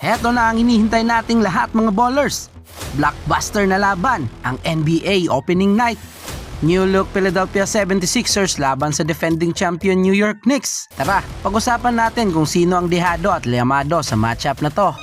Heto na ang hinihintay nating lahat mga ballers. Blockbuster na laban, ang NBA Opening Night. New look Philadelphia 76ers laban sa defending champion New York Knicks. Tara, pag-usapan natin kung sino ang dihado at liamado sa matchup na to.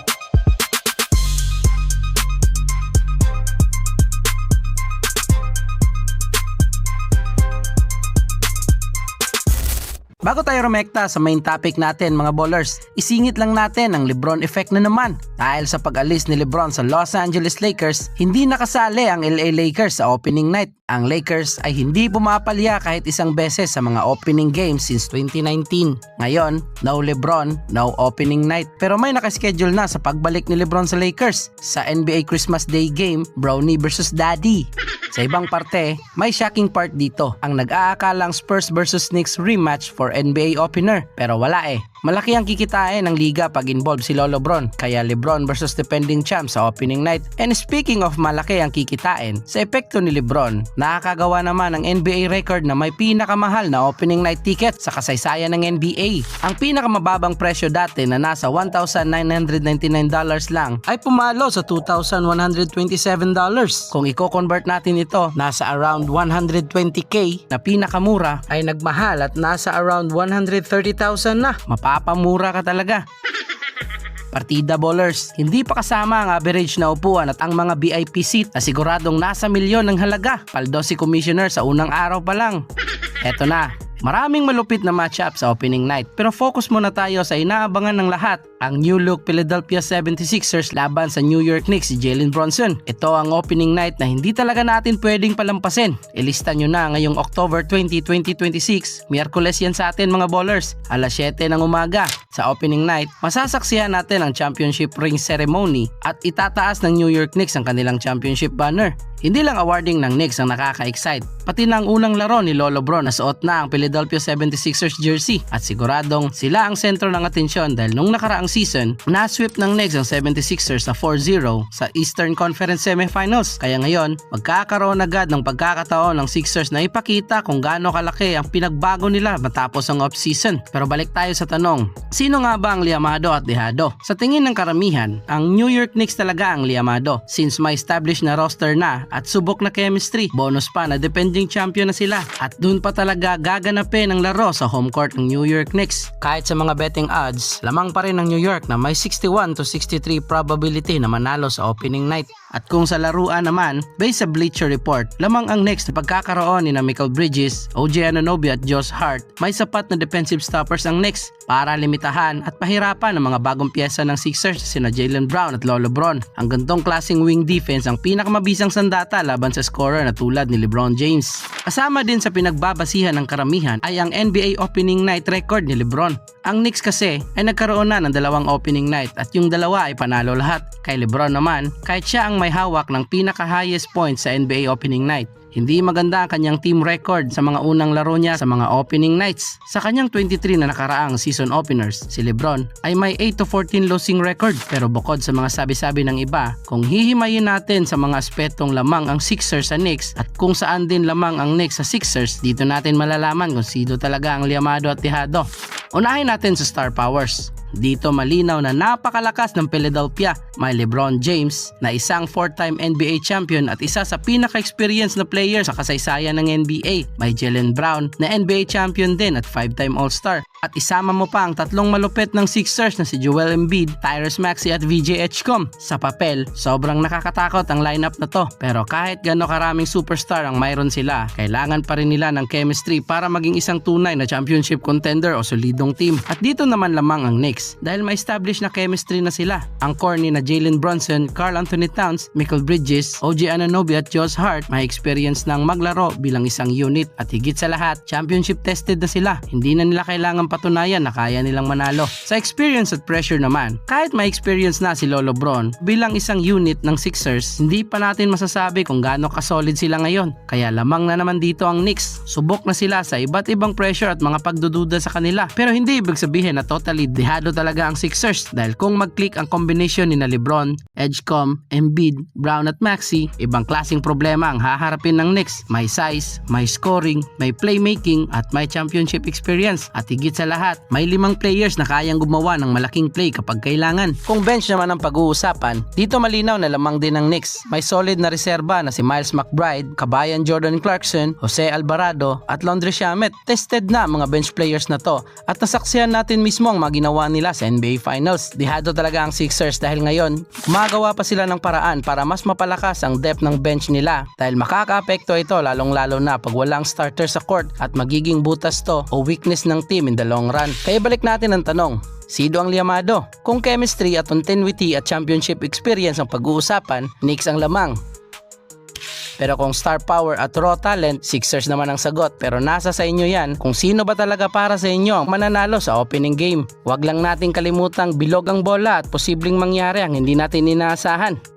Bago tayo rumekta sa main topic natin mga ballers, isingit lang natin ang LeBron effect na naman. Dahil sa pag-alis ni LeBron sa Los Angeles Lakers, hindi nakasali ang LA Lakers sa opening night. Ang Lakers ay hindi pumapalya kahit isang beses sa mga opening games since 2019. Ngayon, no LeBron, no opening night. Pero may nakaschedule na sa pagbalik ni LeBron sa Lakers sa NBA Christmas Day game, Brownie vs Daddy. Sa ibang parte, may shocking part dito. Ang nag-aakalang Spurs vs Knicks rematch for NBA opener. Pero wala eh. Malaki ang kikitain ng liga pag involved si Lolo Bron, kaya LeBron versus defending champ sa opening night. And speaking of malaki ang kikitain, sa epekto ni LeBron, nakakagawa naman ng NBA record na may pinakamahal na opening night ticket sa kasaysayan ng NBA. Ang pinakamababang presyo dati na nasa $1,999 lang ay pumalo sa $2,127. Kung i-convert natin ito, nasa around 120k na pinakamura ay nagmahal at nasa around 130,000 na. Mapapamura ka talaga. Partida ballers, hindi pa kasama ang average na upuan at ang mga VIP seat na siguradong nasa milyon ng halaga. Paldo si Commissioner sa unang araw pa lang. Eto na, maraming malupit na matchup sa opening night pero focus muna tayo sa inaabangan ng lahat, ang new look Philadelphia 76ers laban sa New York Knicks si Jalen Brunson. Ito ang opening night na hindi talaga natin pwedeng palampasin. Ilista nyo na ngayong October 20, 2026. Miyerkules yan sa atin mga ballers. Alas 7 ng umaga. Sa opening night, masasaksihan natin ang championship ring ceremony at itataas ng New York Knicks ang kanilang championship banner. Hindi lang awarding ng Knicks ang nakaka-excite, pati na ang unang laro ni Lolo Bron na suot na ang Philadelphia 76ers jersey at siguradong sila ang sentro ng atensyon dahil nung nakaraang season, na-sweep ng Knicks ang 76ers sa 4-0 sa Eastern Conference Semifinals. Kaya ngayon, magkakaroon agad ng pagkakataon ng Sixers na ipakita kung gaano kalaki ang pinagbago nila matapos ang off-season. Pero balik tayo sa tanong, sino nga ba ang liamado at dehado? Sa tingin ng karamihan, ang New York Knicks talaga ang liamado since may established na roster na at subok na chemistry. Bonus pa na defending champion na sila at dun pa talaga gaganapin ang laro sa home court ng New York Knicks. Kahit sa mga betting odds, lamang pa rin ng New York na may 61 to 63 probability na manalo sa opening night. At kung sa laruan naman, based sa Bleacher Report, lamang ang Knicks na pagkakaroon ni Michael Bridges, OG Anunoby at Josh Hart, may sapat na defensive stoppers ang Knicks para limitahan at pahirapan ang mga bagong piyesa ng Sixers sina Jaylen Brown at Lolo Bron. Ang gantong klaseng wing defense ang pinakamabisang sandata laban sa scorer na tulad ni LeBron James. Kasama din sa pinagbabasihan ng karamihan ay ang NBA opening night record ni LeBron. Ang Knicks kasi ay nagkaroon na ng dalawang opening night at yung dalawa ay panalo lahat. Kay LeBron naman, kahit siya ang may hawak ng pinaka-highest points sa NBA opening night, hindi maganda ang kanyang team record sa mga unang laro niya sa mga opening nights. Sa kanyang 23 na nakaraang season openers, si LeBron ay may 8-14 losing record. Pero bukod sa mga sabi-sabi ng iba, kung hihimayin natin sa mga aspetong lamang ang Sixers sa Knicks at kung saan din lamang ang Knicks sa Sixers, dito natin malalaman kung sino talaga ang liamado at dehado. Unahin natin sa star powers. Dito malinaw na napakalakas ng Philadelphia. May LeBron James na isang 4-time NBA champion at isa sa pinaka-experience na player sa kasaysayan ng NBA. May Jaylen Brown na NBA champion din at 5-time All-Star. At isama mo pa ang tatlong malupit ng Sixers na si Joel Embiid, Tyrese Maxey at VJ Edgecombe. Sa papel, sobrang nakakatakot ang lineup na to. Pero kahit gano'ng karaming superstar ang mayroon sila, kailangan pa rin nila ng chemistry para maging isang tunay na championship contender o solidong team. At dito naman lamang ang Knicks dahil may establish na chemistry na sila. Ang core ni na Jalen Brunson, Karl Anthony Towns, Michael Bridges, OG Anunoby at Josh Hart may experience ng maglaro bilang isang unit at higit sa lahat, championship tested na sila. Hindi na nila kailangan patunayan na kaya nilang manalo. Sa experience at pressure naman, kahit may experience na si Lolo Bron bilang isang unit ng Sixers, hindi pa natin masasabi kung gaano kasolid sila ngayon. Kaya lamang na naman dito ang Knicks. Subok na sila sa iba't ibang pressure at mga pagdududa sa kanila. Pero hindi ibig sabihin na totally dehado talaga ang Sixers dahil kung mag-click ang combination ni na LeBron, Edgecombe, Embiid, Brown at Maxey, ibang klaseng problema ang haharapin ng Knicks. May size, may scoring, may playmaking at may championship experience at higit sa sa lahat, may 5 players na kayang gumawa ng malaking play kapag kailangan. Kung bench naman ang pag-uusapan, dito malinaw na lamang din ng Knicks. May solid na reserba na si Miles McBride, kabayan Jordan Clarkson, Jose Alvarado at Landry Shamet. Tested na mga bench players na to at nasaksihan natin mismo ang mga ginawa nila sa NBA Finals. Dihado talaga ang Sixers dahil ngayon, gumagawa pa sila ng paraan para mas mapalakas ang depth ng bench nila dahil makakaapekto ito lalong-lalo na pag walang starter sa court at magiging butas to o weakness ng team in the long run. Kaya balik natin ang tanong, sino ang liyamado? Kung chemistry at continuity at championship experience ang pag-uusapan, Knicks ang lamang. Pero kung star power at raw talent, Sixers naman ang sagot. Pero nasa sa inyo yan kung sino ba talaga para sa inyo ang mananalo sa opening game. Huwag lang nating kalimutang bilog ang bola at posibleng mangyari ang hindi natin inaasahan.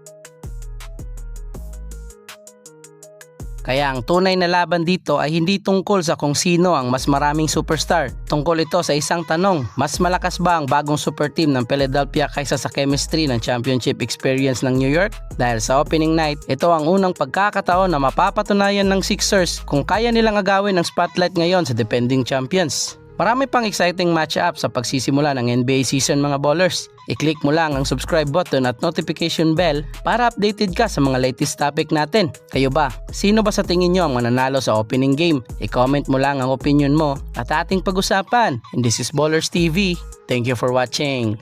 Kaya ang tunay na laban dito ay hindi tungkol sa kung sino ang mas maraming superstar. Tungkol ito sa isang tanong, mas malakas ba ang bagong super team ng Philadelphia kaysa sa chemistry ng championship experience ng New York? Dahil sa opening night, ito ang unang pagkakataon na mapapatunayan ng Sixers kung kaya nilang agawin ang spotlight ngayon sa defending champions. Marami pang exciting matchup sa pagsisimula ng NBA season mga ballers. I-click mo lang ang subscribe button at notification bell para updated ka sa mga latest topic natin. Kayo ba? Sino ba sa tingin nyo ang mananalo sa opening game? I-comment mo lang ang opinion mo at ating pag-usapan. And this is Ballers TV. Thank you for watching.